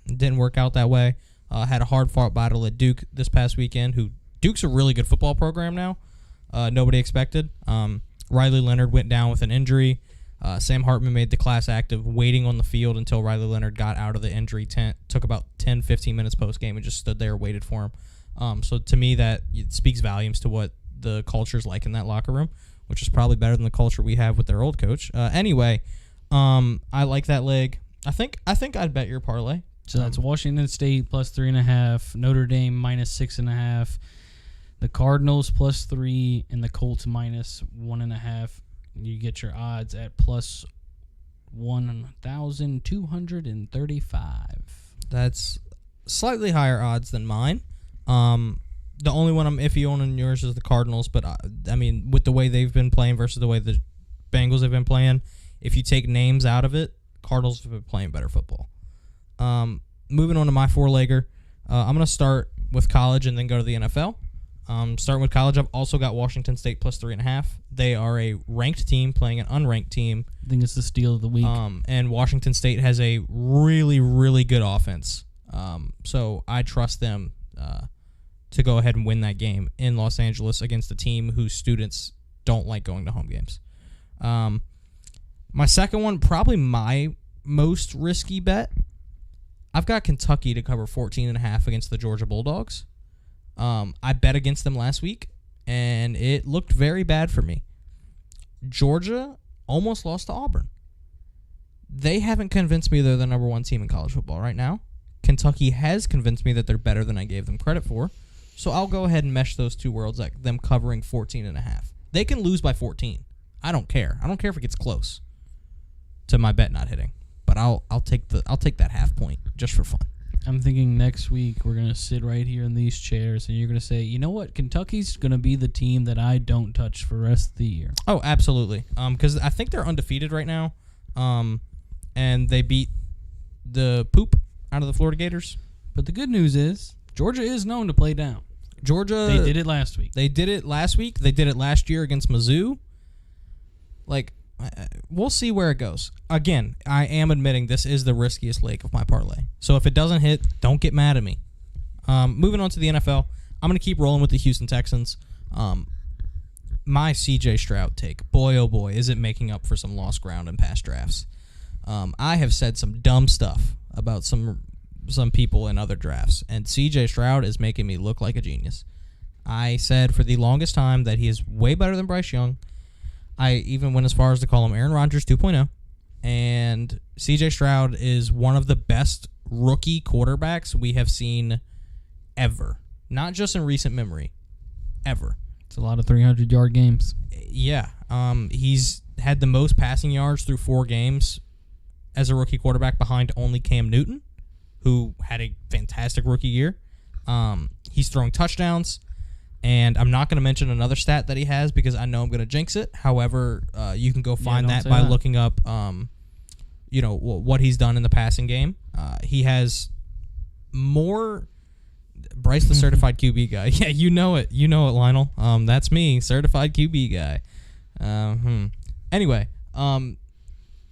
It didn't work out that way. Had a hard-fought battle at Duke this past weekend. Duke's a really good football program now. Nobody expected. Riley Leonard went down with an injury. Sam Hartman made the class act of waiting on the field until Riley Leonard got out of the injury tent. Took about 10, 15 minutes post-game and just stood there and waited for him. So to me, that it speaks volumes to what the culture's like in that locker room, which is probably better than the culture we have with their old coach. Anyway, I like that leg. I think I'd bet your parlay. So that's Washington State +3.5, Notre Dame -6.5, the Cardinals +3, and the Colts -1.5. You get your odds at +1,235. That's slightly higher odds than mine. The only one I'm iffy on in yours is the Cardinals, but I mean, with the way they've been playing versus the way the Bengals have been playing, if you take names out of it, Cardinals have been playing better football. Moving on to my four-legger, I'm going to start with college and then go to the NFL. Starting with college, I've also got Washington State +3.5. They are a ranked team playing an unranked team. I think it's the steal of the week. And Washington State has a really, really good offense. So I trust them to go ahead and win that game in Los Angeles against a team whose students don't like going to home games. My second one, probably my most risky bet, I've got Kentucky to cover 14.5 against the Georgia Bulldogs. I bet against them last week, and it looked very bad for me. Georgia almost lost to Auburn. They haven't convinced me they're the number one team in college football right now. Kentucky has convinced me that they're better than I gave them credit for. So I'll go ahead and mesh those two worlds, like them covering 14.5. They can lose by 14. I don't care. I don't care if it gets close to my bet not hitting. But I'll take that half point just for fun. I'm thinking next week we're going to sit right here in these chairs and you're going to say, you know what, Kentucky's going to be the team that I don't touch for the rest of the year. Oh, absolutely. Because I think they're undefeated right now. And they beat the poop out of the Florida Gators. But the good news is Georgia is known to play down. Georgia. They did it last week. They did it last week. They did it last year against Mizzou. Like, we'll see where it goes. Again, I am admitting this is the riskiest leg of my parlay. So if it doesn't hit, don't get mad at me. Moving on to the NFL, I'm going to keep rolling with the Houston Texans. My CJ Stroud take, boy oh boy, is it making up for some lost ground in past drafts. I have said some dumb stuff about some people in other drafts, and CJ Stroud is making me look like a genius. I said for the longest time that he is way better than Bryce Young. I even went as far as to call him Aaron Rodgers 2.0. And CJ Stroud is one of the best rookie quarterbacks we have seen ever. Not just in recent memory. Ever. It's a lot of 300-yard games. Yeah. He's had the most passing yards through 4 games as a rookie quarterback behind only Cam Newton, who had a fantastic rookie year. He's throwing touchdowns. And I'm not going to mention another stat that he has because I know I'm going to jinx it. However, you can go find that by looking up, what he's done in the passing game. He has more. Bryce, the certified QB guy. Yeah, you know it. You know it, Lionel. That's me, certified QB guy. Anyway,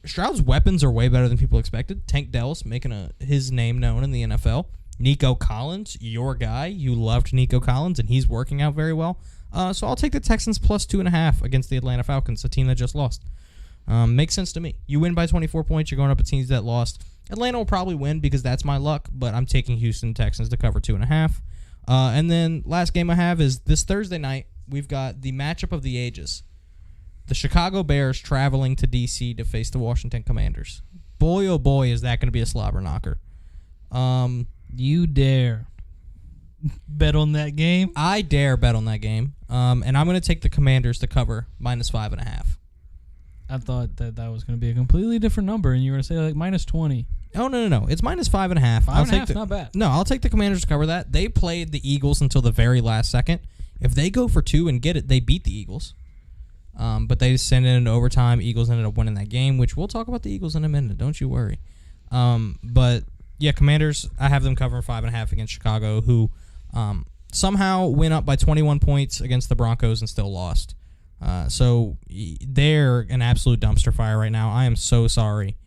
Stroud's weapons are way better than people expected. Tank Dell's making his name known in the NFL. Nico Collins, your guy. You loved Nico Collins, and he's working out very well. So I'll take the Texans +2.5 against the Atlanta Falcons, a team that just lost. Makes sense to me. You win by 24 points. You're going up at teams that lost. Atlanta will probably win because that's my luck, but I'm taking Houston Texans to cover 2.5. And then last game I have is this Thursday night. We've got the matchup of the ages. The Chicago Bears traveling to D.C. to face the Washington Commanders. Boy, oh boy, is that going to be a slobber knocker. You dare bet on that game? I dare bet on that game. And I'm going to take the Commanders to cover -5.5. I thought that was going to be a completely different number, and you were going to say like -20. Oh, no. It's -5.5. 5.5 is not bad. No, I'll take the Commanders to cover that. They played the Eagles until the very last second, If they go for 2 and get it, they beat the Eagles. But they send it into overtime. Eagles ended up winning that game, which we'll talk about the Eagles in a minute. Don't you worry. But yeah, Commanders, I have them covering 5.5 against Chicago, who somehow went up by 21 points against the Broncos and still lost. So they're an absolute dumpster fire right now. I am so sorry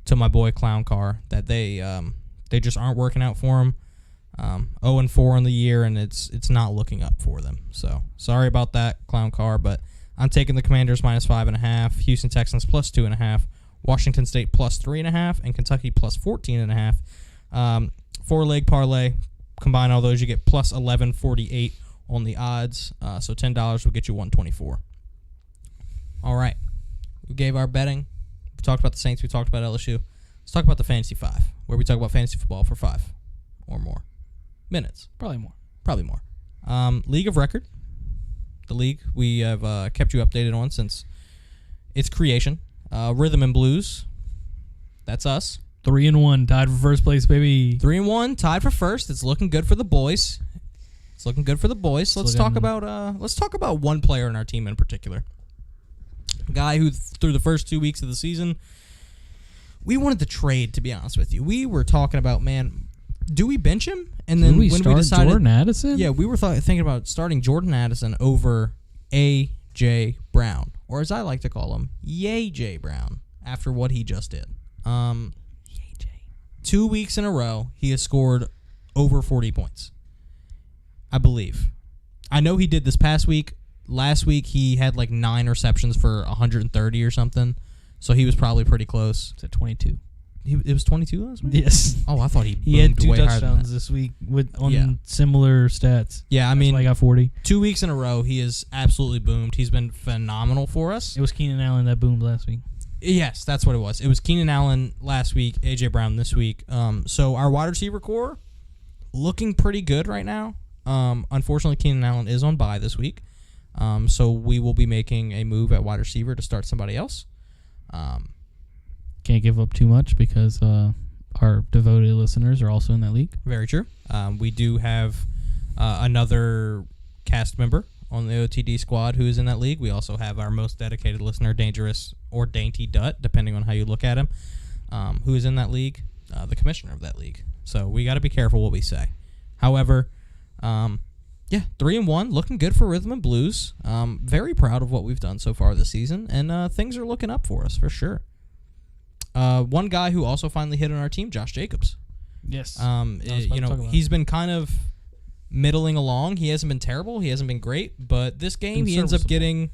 to my boy Clown Car that they just aren't working out for him. 0-4 on the year, and it's not looking up for them. So sorry about that, Clown Car, but I'm taking the Commanders minus 5.5, Houston Texans plus 2.5, Washington State plus 3.5, and Kentucky plus 14.5. 4-leg parlay. Combine all those, you get plus 1148 on the odds. So $10 will get you $124. All right. We gave our betting. We talked about the Saints. We talked about LSU. Let's talk about the Fantasy 5, where we talk about fantasy football for 5 or more minutes. Probably more. League of Record. The league we have kept you updated on since its creation. Rhythm and Blues. That's us. 3-1, tied for first place, baby. 3-1, tied for first. It's looking good for the boys. Let's talk about one player in our team in particular. A guy who, through the first 2 weeks of the season, we wanted to trade, to be honest with you. We were talking about, man, do we bench him? And then when we decided Jordan Addison? Yeah, we were thinking about starting Jordan Addison over A.J. Brown, or as I like to call him, Yay-J Brown, after what he just did. 2 weeks in a row, he has scored over 40 points, I believe. I know he did this past week. Last week, he had like 9 receptions for 130 or something, so he was probably pretty close. It's at 22. It was 22 last week? Yes. Oh, I thought he had 2 way higher than touchdowns that. this week on similar stats. Yeah, I mean, I got 40. 2 weeks in a row, he has absolutely boomed. He's been phenomenal for us. It was Keenan Allen that boomed last week. Yes, that's what it was. It was Keenan Allen last week, A.J. Brown this week. So our wide receiver core looking pretty good right now. Unfortunately, Keenan Allen is on bye this week. So we will be making a move at wide receiver to start somebody else. Can't give up too much because our devoted listeners are also in that league. Very true. We do have another cast member on the OTD squad who is in that league. We also have our most dedicated listener, Dangerous or Dainty Dutt, depending on how you look at him, who is in that league, the commissioner of that league. So we got to be careful what we say. However, 3-1, looking good for Rhythm and Blues. Very proud of what we've done so far this season, and things are looking up for us for sure. One guy who also finally hit on our team, Josh Jacobs. Yes. He's been kind of middling along. He hasn't been terrible. He hasn't been great. But this game, he ends up getting,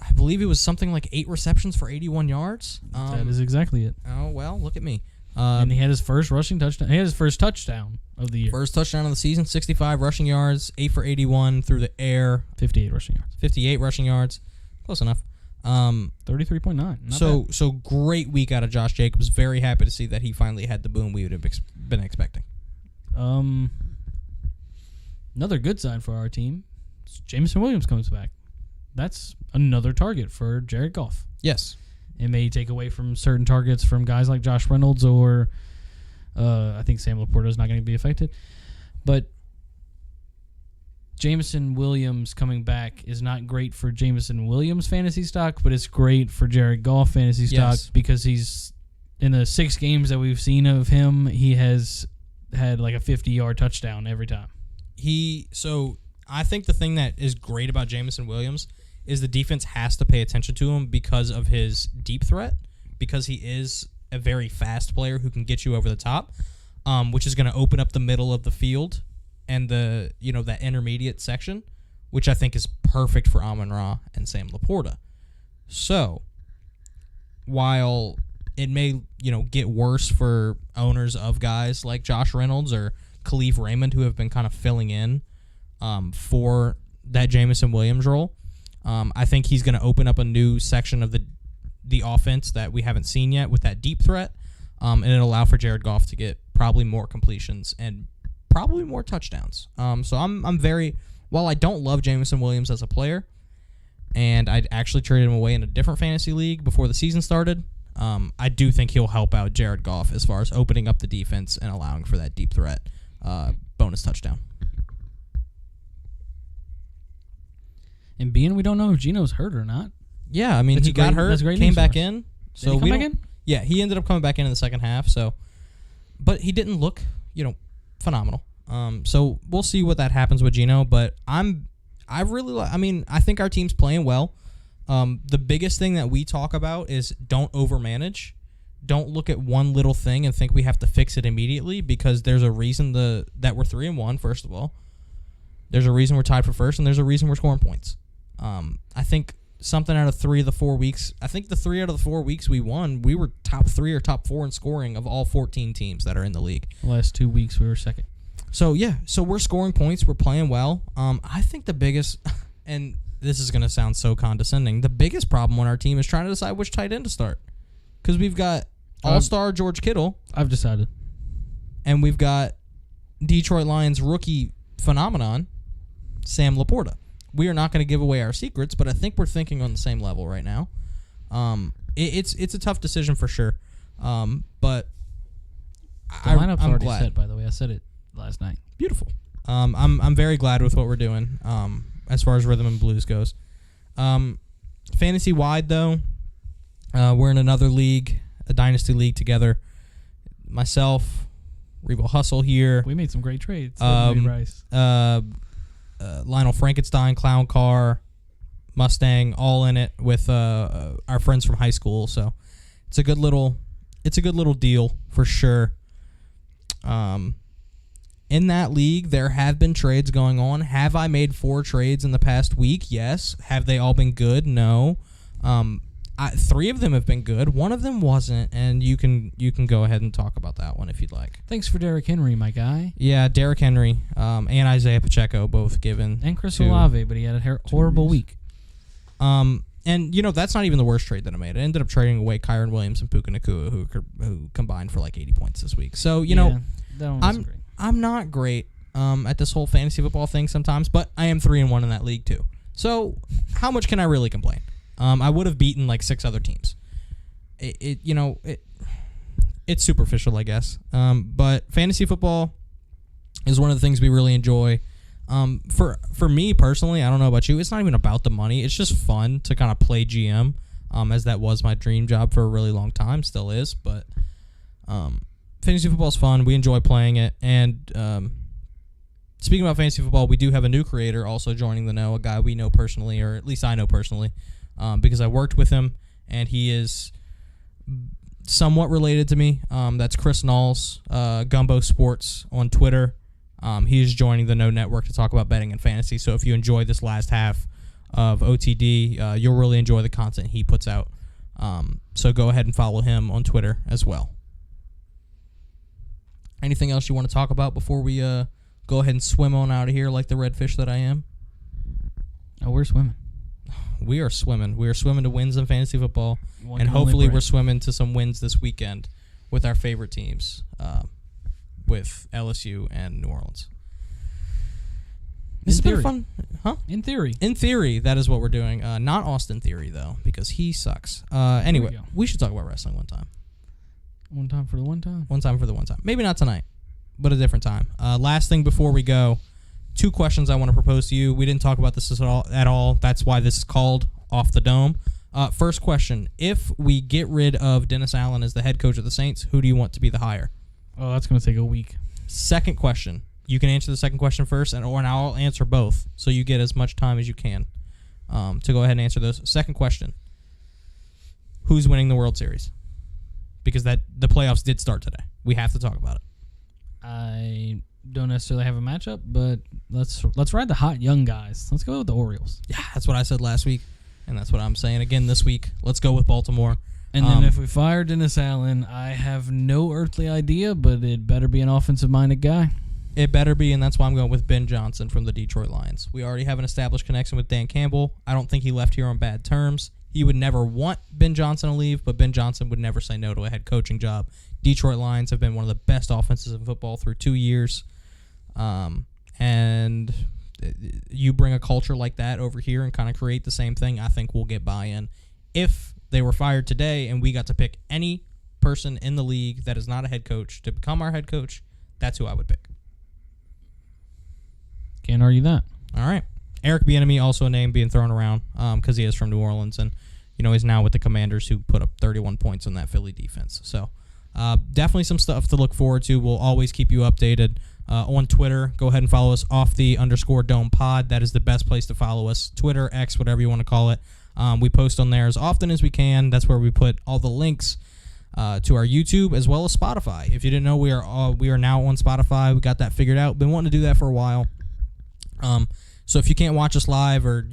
I believe it was something like 8 receptions for 81 yards. That is exactly it. Oh, well, look at me. And he had his first rushing touchdown. He had his first touchdown of the year. First touchdown of the season, 65 rushing yards, 8 for 81 through the air. 58 rushing yards. 58 rushing yards. Close enough. 33.9. So great week out of Josh Jacobs. Very happy to see that he finally had the boom we would have been expecting. Another good sign for our team. Jameson Williams comes back. That's another target for Jared Goff. Yes. It may take away from certain targets from guys like Josh Reynolds or I think Sam Laporta is not going to be affected. But Jameson Williams coming back is not great for Jameson Williams fantasy stock, but it's great for Jared Goff fantasy stock because he's in the 6 games that we've seen of him, he has had like a 50-yard touchdown every time. So I think the thing that is great about Jameson Williams is the defense has to pay attention to him because of his deep threat, because he is a very fast player who can get you over the top, which is going to open up the middle of the field and that intermediate section, which I think is perfect for Amon-Ra and Sam Laporta. So while it may get worse for owners of guys like Josh Reynolds or Khalif Raymond, who have been kind of filling in for that Jameson Williams role, I think he's going to open up a new section of the offense that we haven't seen yet with that deep threat, and it'll allow for Jared Goff to get probably more completions and probably more touchdowns. So I'm very, while I don't love Jameson Williams as a player, and I'd actually traded him away in a different fantasy league before the season started, I do think he'll help out Jared Goff as far as opening up the defense and allowing for that deep threat bonus touchdown. And being we don't know if Gino's hurt or not. Yeah, I mean, That's he got hurt, that's great came news back for us. in. So Did he we come back don't- in? Yeah, he ended up coming back in the second half. So, but he didn't look, phenomenal. So we'll see what that happens with Gino. But I think our team's playing well. The biggest thing that we talk about is don't overmanage. Don't look at one little thing and think we have to fix it immediately, because there's a reason that we're 3-1. First of all, there's a reason we're tied for first, and there's a reason we're scoring points. I think something out of 3 of the 4 weeks. I think the 3 out of the 4 weeks we won, we were top 3 or top 4 in scoring of all 14 teams that are in the league. The last 2 weeks we were second. So yeah, so we're scoring points, we're playing well. I think the biggest, and this is going to sound so condescending, the biggest problem on our team is trying to decide which tight end to start, because we've got all-star George Kittle, I've decided. and we've got Detroit Lions rookie phenomenon Sam Laporta. We are not going to give away our secrets, but I think we're thinking on the same level right now. It's a tough decision for sure, but The lineup's I'm already glad. set, by the way. I said it last night. Beautiful. I'm very glad with what we're doing as far as rhythm and blues goes. Fantasy wide though, we're in another league, a dynasty league together. Myself, Revo Hustle here. We made some great trades. Rice. Lionel Frankenstein, Clown Car, Mustang, all in it with our friends from high school. So it's a good little deal for sure. In that league, there have been trades going on. Have I made 4 trades in the past week? Yes. Have they all been good? No. 3 of them have been good. One of them wasn't, and you can go ahead and talk about that one if you'd like. Thanks for Derrick Henry, my guy. Yeah, Derrick Henry and Isaiah Pacheco both given. And Chris to- Olave, but he had a horrible week. And that's not even the worst trade that I made. I ended up trading away Kyron Williams and Puka Nacua, who combined for like 80 points this week. So that one wasn't great. I'm not great at this whole fantasy football thing sometimes, but I am 3-1 in that league too. So how much can I really complain? I would have beaten like 6 other teams. It's superficial, I guess. But fantasy football is one of the things we really enjoy. For me personally, I don't know about you, it's not even about the money. It's just fun to kind of play GM, as that was my dream job for a really long time, still is. But fantasy football is fun. We enjoy playing it. And speaking about fantasy football, we do have a new creator also joining the know, a guy we know personally, or at least I know personally, because I worked with him, and he is somewhat related to me. That's Chris Knowles, Gumbo Sports on Twitter. He is joining the No Network to talk about betting and fantasy. So if you enjoy this last half of OTD, you'll really enjoy the content he puts out. So go ahead and follow him on Twitter as well. Anything else you want to talk about before we go ahead and swim on out of here like the redfish that I am? Oh, we're swimming. We are swimming. We are swimming to wins in fantasy football. One And can only hopefully pray. we're swimming to some wins this weekend with our favorite teams, with LSU and New Orleans. This has been theory. fun. Huh? In theory. In theory, that is what we're doing. Not Austin Theory, though, because he sucks. Anyway, we go. we should talk about wrestling one time. One time for the one time. One time for the one time. Maybe not tonight, but a different time. Last thing before we go, 2 questions I want to propose to you. We didn't talk about this at all. That's why this is called Off the Dome. First question. If we get rid of Dennis Allen as the head coach of the Saints, who do you want to be the hire? Oh, that's going to take a week. Second question. You can answer the second question first, and I'll answer both, so you get as much time as you can to go ahead and answer those. Second question. Who's winning the World Series? Because the playoffs did start today. We have to talk about it. I don't necessarily have a matchup, but let's ride the hot young guys. Let's go with the Orioles. Yeah, that's what I said last week, and that's what I'm saying again this week. Let's go with Baltimore. And then if we fire Dennis Allen, I have no earthly idea, but it better be an offensive-minded guy. It better be, and that's why I'm going with Ben Johnson from the Detroit Lions. We already have an established connection with Dan Campbell. I don't think he left here on bad terms. He would never want Ben Johnson to leave, but Ben Johnson would never say no to a head coaching job. Detroit Lions have been one of the best offenses in football through 2 years. And you bring a culture like that over here and kind of create the same thing, I think we'll get buy-in. If they were fired today and we got to pick any person in the league that is not a head coach to become our head coach, that's who I would pick. Can't argue that. All right. Eric Bieniemy, also a name being thrown around because he is from New Orleans, and he's now with the Commanders, who put up 31 points on that Philly defense. So definitely some stuff to look forward to. We'll always keep you updated on Twitter. Go ahead and follow us _Dome Pod. That is the best place to follow us. Twitter, X, whatever you want to call it. We post on there as often as we can. That's where we put all the links to our YouTube as well as Spotify. If you didn't know, we are now on Spotify. We got that figured out. Been wanting to do that for a while. So if you can't watch us live or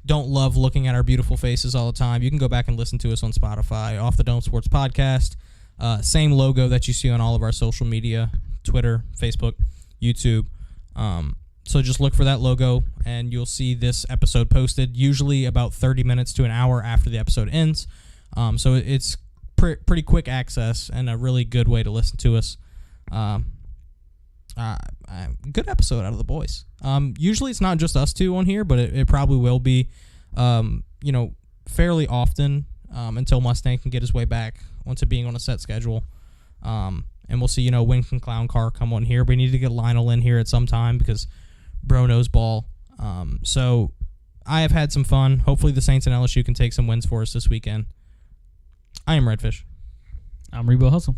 don't love looking at our beautiful faces all the time, you can go back and listen to us on Spotify. Off the Dome Sports Podcast. Same logo that you see on all of our social media: Twitter, Facebook, YouTube. So just look for that logo, and you'll see this episode posted, usually about 30 minutes to an hour after the episode ends. So it's pretty quick access and a really good way to listen to us. Good episode out of the boys. Usually it's not just us two on here, but it probably will be, fairly often until Mustang can get his way back onto being on a set schedule. And we'll see, when can Clown Car come on here. We need to get Lionel in here at some time because bro knows ball. So I have had some fun. Hopefully the Saints and LSU can take some wins for us this weekend. I am Redfish. I'm Rebo Hustle.